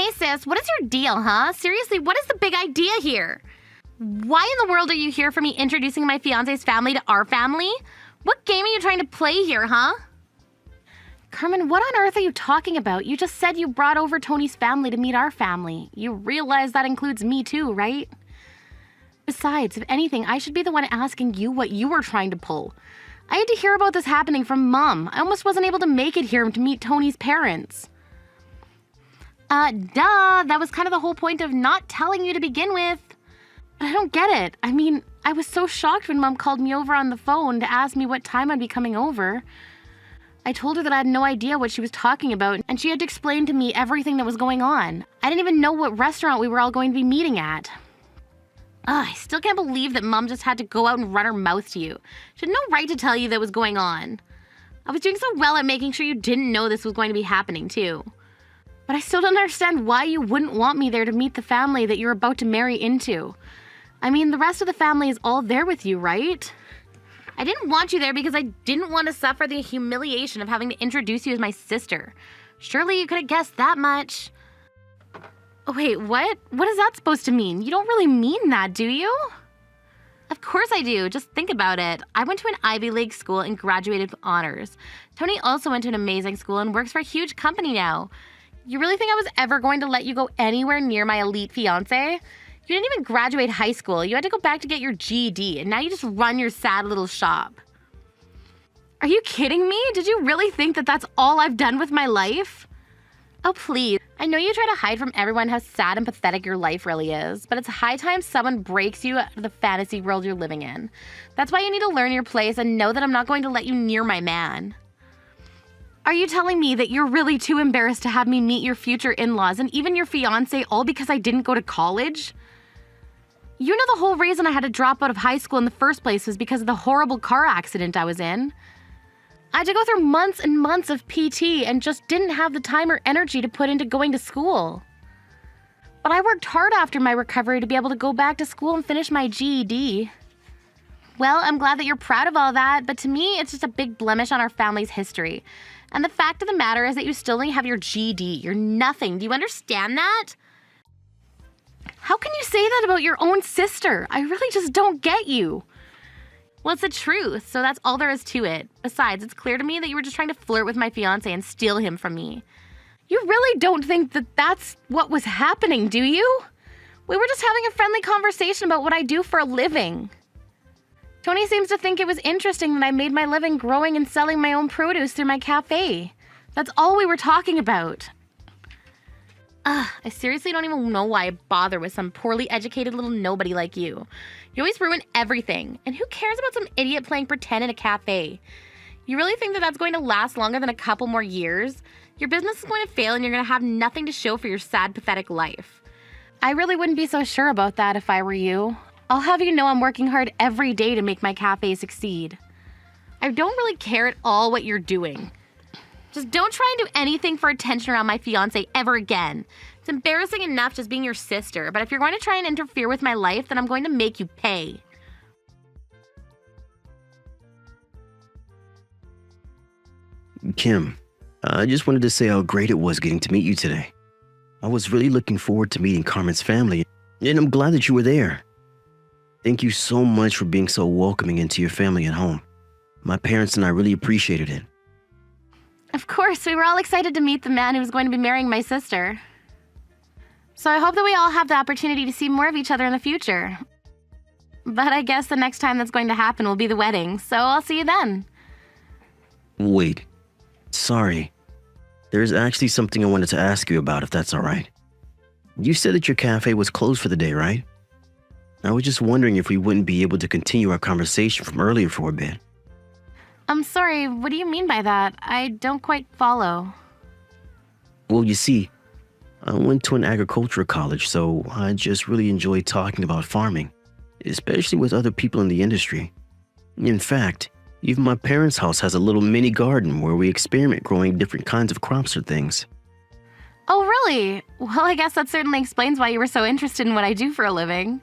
Hey sis, what is your deal, huh? Seriously, what is the big idea here? Why in the world are you here for me introducing my fiance's family to our family? What game are you trying to play here, huh? Carmen, what on earth are you talking about? You just said you brought over Tony's family to meet our family. You realize that includes me too, right? Besides, if anything, I should be the one asking you what you were trying to pull. I had to hear about this happening from Mom. I almost wasn't able to make it here to meet Tony's parents. That was kind of the whole point of not telling you to begin with. But I don't get it. I mean, I was so shocked when Mom called me over on the phone to ask me what time I'd be coming over. I told her that I had no idea what she was talking about, and she had to explain to me everything that was going on. I didn't even know what restaurant we were all going to be meeting at. I still can't believe that Mom just had to go out and run her mouth to you. She had no right to tell you that was going on. I was doing so well at making sure you didn't know this was going to be happening too. But I still don't understand why you wouldn't want me there to meet the family that you're about to marry into. I mean, the rest of the family is all there with you, right? I didn't want you there because I didn't want to suffer the humiliation of having to introduce you as my sister. Surely you could have guessed that much. Wait, what? What is that supposed to mean? You don't really mean that, do you? Of course I do. Just think about it. I went to an Ivy League school and graduated with honors. Tony also went to an amazing school and works for a huge company now. You really think I was ever going to let you go anywhere near my elite fiancé? You didn't even graduate high school. You had to go back to get your GED, and now you just run your sad little shop. Are you kidding me? Did you really think that that's all I've done with my life? Oh, please. I know you try to hide from everyone how sad and pathetic your life really is, but it's high time someone breaks you out of the fantasy world you're living in. That's why you need to learn your place and know that I'm not going to let you near my man. Are you telling me that you're really too embarrassed to have me meet your future in-laws and even your fiancé all because I didn't go to college? You know the whole reason I had to drop out of high school in the first place was because of the horrible car accident I was in. I had to go through months and months of PT and just didn't have the time or energy to put into going to school. But I worked hard after my recovery to be able to go back to school and finish my GED. Well, I'm glad that you're proud of all that, but to me, it's just a big blemish on our family's history. And the fact of the matter is that you still only have your GED. You're nothing. Do you understand that? How can you say that about your own sister? I really just don't get you. Well, it's the truth, so that's all there is to it. Besides, it's clear to me that you were just trying to flirt with my fiancé and steal him from me. You really don't think that that's what was happening, do you? We were just having a friendly conversation about what I do for a living. Tony seems to think it was interesting that I made my living growing and selling my own produce through my cafe. That's all we were talking about. I seriously don't even know why I bother with some poorly educated little nobody like you. You always ruin everything. And who cares about some idiot playing pretend in a cafe? You really think that that's going to last longer than a couple more years? Your business is going to fail and you're going to have nothing to show for your sad, pathetic life. I really wouldn't be so sure about that if I were you. I'll have you know I'm working hard every day to make my cafe succeed. I don't really care at all what you're doing. Just don't try and do anything for attention around my fiancé ever again. It's embarrassing enough just being your sister, but if you're going to try and interfere with my life, then I'm going to make you pay. Kim, I just wanted to say how great it was getting to meet you today. I was really looking forward to meeting Carmen's family, and I'm glad that you were there. Thank you so much for being so welcoming into your family and home. My parents and I really appreciated it. Of course, we were all excited to meet the man who was going to be marrying my sister. So I hope that we all have the opportunity to see more of each other in the future. But I guess the next time that's going to happen will be the wedding, so I'll see you then. Wait. Sorry. There's actually something I wanted to ask you about, if that's all right. You said that your cafe was closed for the day, right? I was just wondering if we wouldn't be able to continue our conversation from earlier for a bit. I'm sorry, what do you mean by that? I don't quite follow. Well, you see, I went to an agricultural college, so I just really enjoy talking about farming, especially with other people in the industry. In fact, even my parents' house has a little mini garden where we experiment growing different kinds of crops or things. Oh, really? Well, I guess that certainly explains why you were so interested in what I do for a living.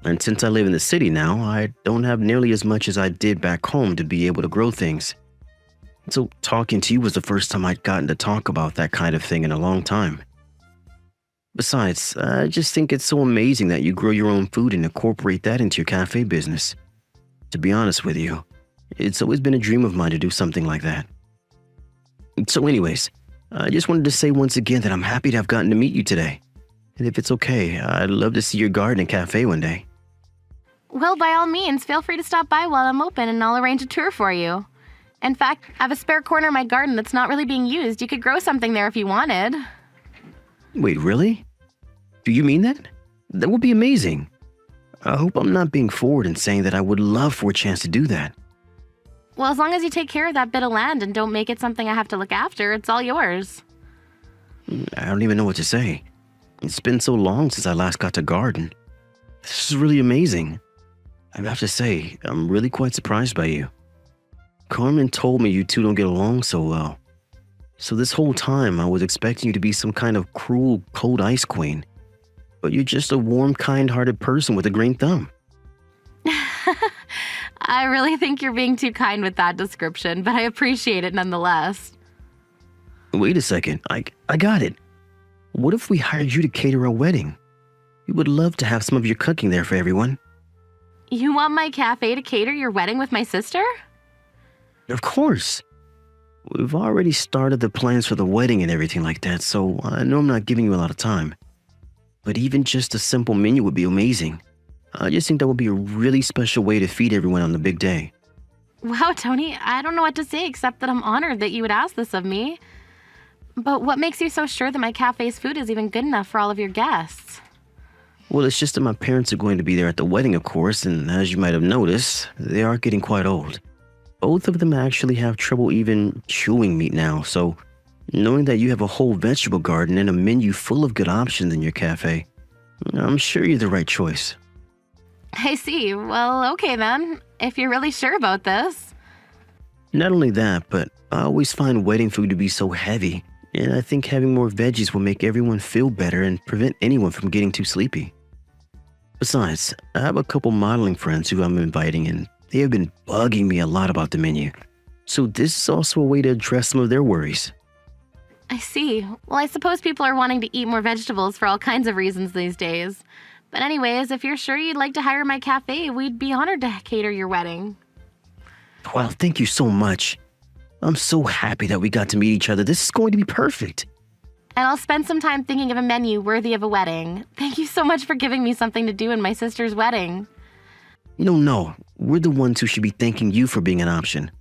And since I live in the city now, I don't have nearly as much as I did back home to be able to grow things. So talking to you was the first time I'd gotten to talk about that kind of thing in a long time. Besides, I just think it's so amazing that you grow your own food and incorporate that into your cafe business. To be honest with you, it's always been a dream of mine to do something like that. So anyways, I just wanted to say once again that I'm happy to have gotten to meet you today. And if it's okay, I'd love to see your garden and cafe one day. Well, by all means, feel free to stop by while I'm open and I'll arrange a tour for you. In fact, I have a spare corner in my garden that's not really being used. You could grow something there if you wanted. Wait, really? Do you mean that? That would be amazing. I hope I'm not being forward in saying that I would love for a chance to do that. Well, as long as you take care of that bit of land and don't make it something I have to look after, it's all yours. I don't even know what to say. It's been so long since I last got to garden. This is really amazing. I have to say, I'm really quite surprised by you. Carmen told me you two don't get along so well. So this whole time I was expecting you to be some kind of cruel, cold ice queen. But you're just a warm, kind-hearted person with a green thumb. I really think you're being too kind with that description, but I appreciate it nonetheless. Wait a second, I got it. What if we hired you to cater a wedding? We would love to have some of your cooking there for everyone. You want my cafe to cater your wedding with my sister? Of course. We've already started the plans for the wedding and everything like that, so I know I'm not giving you a lot of time. But even just a simple menu would be amazing. I just think that would be a really special way to feed everyone on the big day. Wow, Tony, I don't know what to say except that I'm honored that you would ask this of me. But what makes you so sure that my cafe's food is even good enough for all of your guests? Well, it's just that my parents are going to be there at the wedding, of course, and as you might have noticed, they are getting quite old. Both of them actually have trouble even chewing meat now, so knowing that you have a whole vegetable garden and a menu full of good options in your cafe, I'm sure you're the right choice. I see. Well, okay then, if you're really sure about this. Not only that, but I always find wedding food to be so heavy, and I think having more veggies will make everyone feel better and prevent anyone from getting too sleepy. Besides, I have a couple modeling friends who I'm inviting, and they have been bugging me a lot about the menu. So this is also a way to address some of their worries. I see. Well, I suppose people are wanting to eat more vegetables for all kinds of reasons these days. But anyways, if you're sure you'd like to hire my cafe, we'd be honored to cater your wedding. Well, thank you so much. I'm so happy that we got to meet each other. This is going to be perfect. And I'll spend some time thinking of a menu worthy of a wedding. Thank you so much for giving me something to do in my sister's wedding. No. We're the ones who should be thanking you for being an option.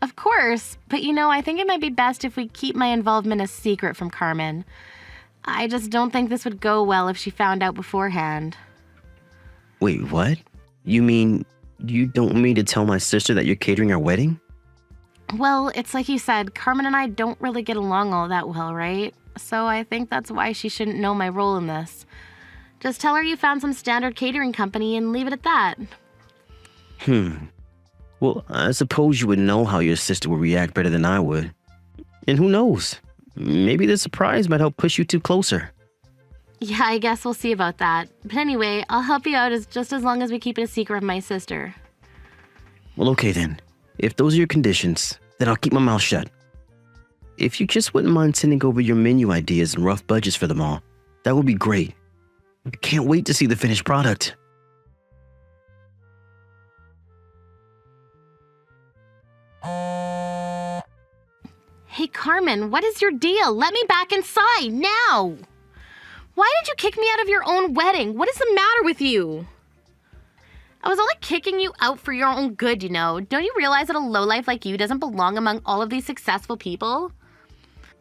Of course, but I think it might be best if we keep my involvement a secret from Carmen. I just don't think this would go well if she found out beforehand. Wait, what? You mean you don't want me to tell my sister that you're catering our wedding? Well, it's like you said, Carmen and I don't really get along all that well, right? So I think that's why she shouldn't know my role in this. Just tell her you found some standard catering company and leave it at that. Well, I suppose you would know how your sister would react better than I would. And who knows? Maybe the surprise might help push you two closer. Yeah, I guess we'll see about that. But anyway, I'll help you out just as long as we keep it a secret from my sister. Well, okay then. If those are your conditions, then I'll keep my mouth shut. If you just wouldn't mind sending over your menu ideas and rough budgets for them all, that would be great. I can't wait to see the finished product. Hey, Carmen, what is your deal? Let me back inside, now! Why did you kick me out of your own wedding? What is the matter with you? I was only kicking you out for your own good, Don't you realize that a lowlife like you doesn't belong among all of these successful people?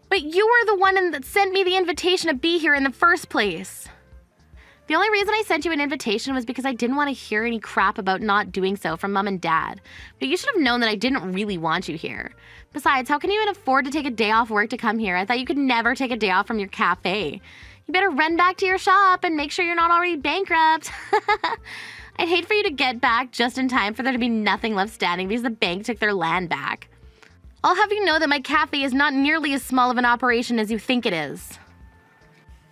But you were the one that sent me the invitation to be here in the first place. The only reason I sent you an invitation was because I didn't want to hear any crap about not doing so from Mom and Dad. But you should have known that I didn't really want you here. Besides, how can you even afford to take a day off work to come here? I thought you could never take a day off from your cafe. You better run back to your shop and make sure you're not already bankrupt. I'd hate for you to get back just in time for there to be nothing left standing because the bank took their land back. I'll have you know that my cafe is not nearly as small of an operation as you think it is.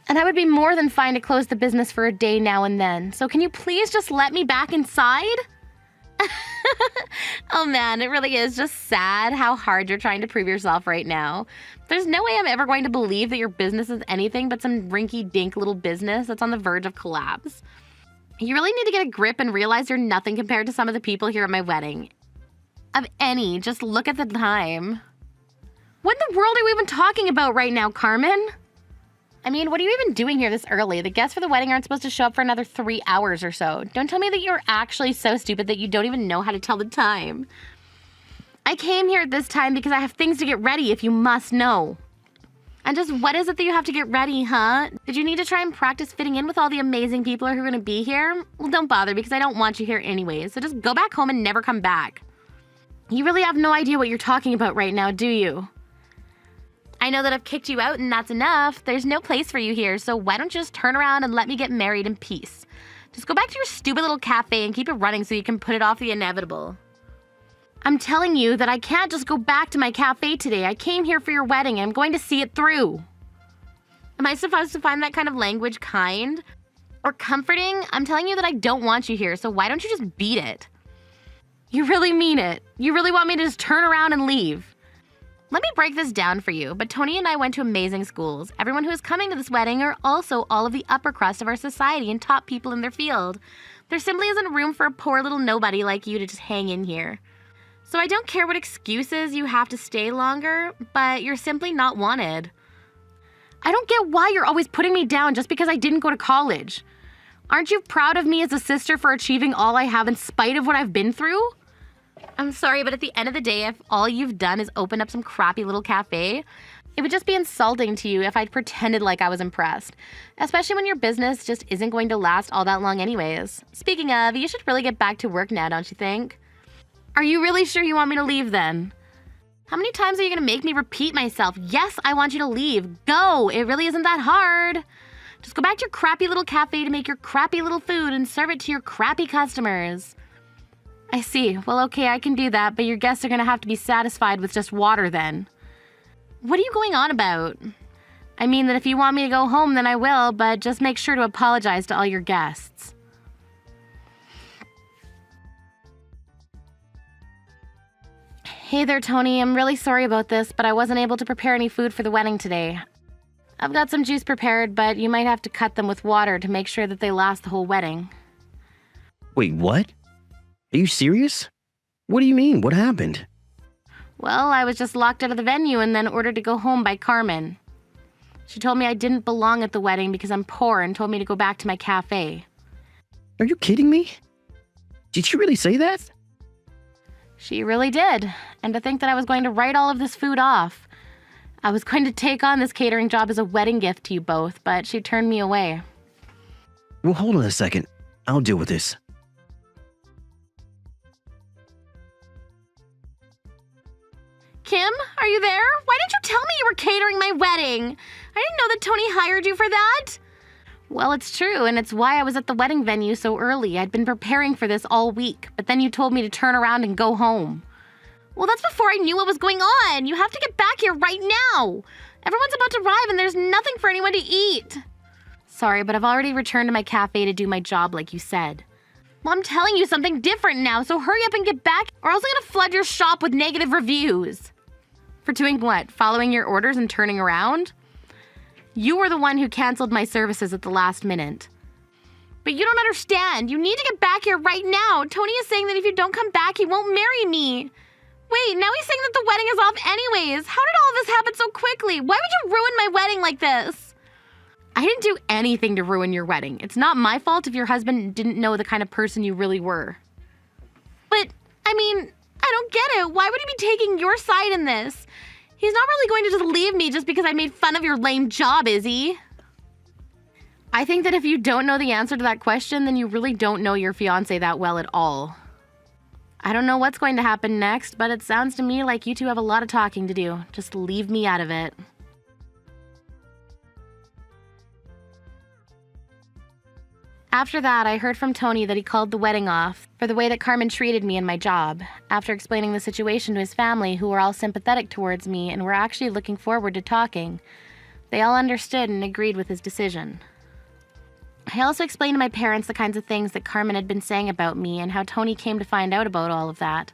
And I would be more than fine to close the business for a day now and then. So can you please just let me back inside? Oh man, it really is just sad how hard you're trying to prove yourself right now. There's no way I'm ever going to believe that your business is anything but some rinky-dink little business that's on the verge of collapse. You really need to get a grip and realize you're nothing compared to some of the people here at my wedding. Of any, just look at the time. What in the world are we even talking about right now, Carmen? I mean, what are you even doing here this early? The guests for the wedding aren't supposed to show up for another 3 hours or so. Don't tell me that you're actually so stupid that you don't even know how to tell the time. I came here at this time because I have things to get ready, if you must know. And just what is it that you have to get ready, huh? Did you need to try and practice fitting in with all the amazing people who are going to be here? Well, don't bother because I don't want you here anyways, so just go back home and never come back. You really have no idea what you're talking about right now, do you? I know that I've kicked you out and that's enough. There's no place for you here, so why don't you just turn around and let me get married in peace? Just go back to your stupid little cafe and keep it running so you can put it off the inevitable. I'm telling you that I can't just go back to my cafe today. I came here for your wedding and I'm going to see it through. Am I supposed to find that kind of language kind or comforting? I'm telling you that I don't want you here, so why don't you just beat it? You really mean it. You really want me to just turn around and leave. Let me break this down for you, but Tony and I went to amazing schools. Everyone who is coming to this wedding are also all of the upper crust of our society and top people in their field. There simply isn't room for a poor little nobody like you to just hang in here. So I don't care what excuses you have to stay longer, but you're simply not wanted. I don't get why you're always putting me down just because I didn't go to college. Aren't you proud of me as a sister for achieving all I have in spite of what I've been through? I'm sorry, but at the end of the day, if all you've done is open up some crappy little cafe, it would just be insulting to you if I'd pretended like I was impressed. Especially when your business just isn't going to last all that long anyways. Speaking of, you should really get back to work now, don't you think? Are you really sure you want me to leave then? How many times are you going to make me repeat myself? Yes, I want you to leave. Go! It really isn't that hard. Just go back to your crappy little cafe to make your crappy little food and serve it to your crappy customers. I see. Well, okay, I can do that, but your guests are going to have to be satisfied with just water then. What are you going on about? I mean that if you want me to go home, then I will, but just make sure to apologize to all your guests. Hey there, Tony. I'm really sorry about this, but I wasn't able to prepare any food for the wedding today. I've got some juice prepared, but you might have to cut them with water to make sure that they last the whole wedding. Wait, what? Are you serious? What do you mean? What happened? Well, I was just locked out of the venue and then ordered to go home by Carmen. She told me I didn't belong at the wedding because I'm poor and told me to go back to my cafe. Are you kidding me? Did she really say that? She really did. And to think that I was going to write all of this food off. I was going to take on this catering job as a wedding gift to you both, but she turned me away. Well, hold on a second. I'll deal with this. Kim, are you there? Why didn't you tell me you were catering my wedding? I didn't know that Tony hired you for that. Well, it's true, and it's why I was at the wedding venue so early. I'd been preparing for this all week, but then you told me to turn around and go home. Well, that's before I knew what was going on. You have to get back here right now. Everyone's about to arrive and there's nothing for anyone to eat. Sorry, but I've already returned to my cafe to do my job like you said. Well, I'm telling you something different now, so hurry up and get back or else I'm gonna flood your shop with negative reviews. For doing what? Following your orders and turning around? You were the one who canceled my services at the last minute. But you don't understand. You need to get back here right now. Tony is saying that if you don't come back, he won't marry me. Wait, now he's saying that the wedding is off anyways. How did all of this happen so quickly? Why would you ruin my wedding like this? I didn't do anything to ruin your wedding. It's not my fault if your husband didn't know the kind of person you really were. But, I mean, I don't get it. Why would he be taking your side in this? He's not really going to just leave me just because I made fun of your lame job, is he? I think that if you don't know the answer to that question, then you really don't know your fiancé that well at all. I don't know what's going to happen next, but it sounds to me like you two have a lot of talking to do. Just leave me out of it. After that, I heard from Tony that he called the wedding off for the way that Carmen treated me in my job. After explaining the situation to his family, who were all sympathetic towards me and were actually looking forward to talking, they all understood and agreed with his decision. I also explained to my parents the kinds of things that Carmen had been saying about me and how Tony came to find out about all of that.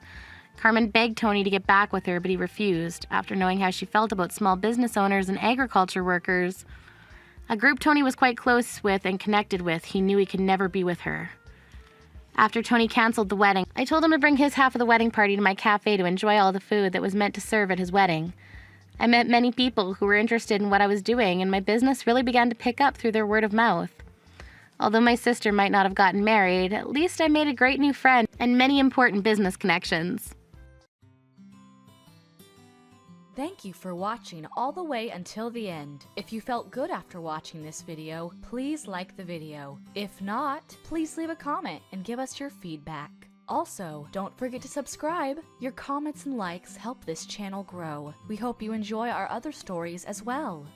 Carmen begged Tony to get back with her, but he refused, after knowing how she felt about small business owners and agriculture workers. A group Tony was quite close with and connected with, he knew he could never be with her. After Tony canceled the wedding, I told him to bring his half of the wedding party to my cafe to enjoy all the food that was meant to serve at his wedding. I met many people who were interested in what I was doing, and my business really began to pick up through their word of mouth. Although my sister might not have gotten married, at least I made a great new friend and many important business connections. Thank you for watching all the way until the end. If you felt good after watching this video, please like the video. If not, please leave a comment and give us your feedback. Also, don't forget to subscribe. Your comments and likes help this channel grow. We hope you enjoy our other stories as well.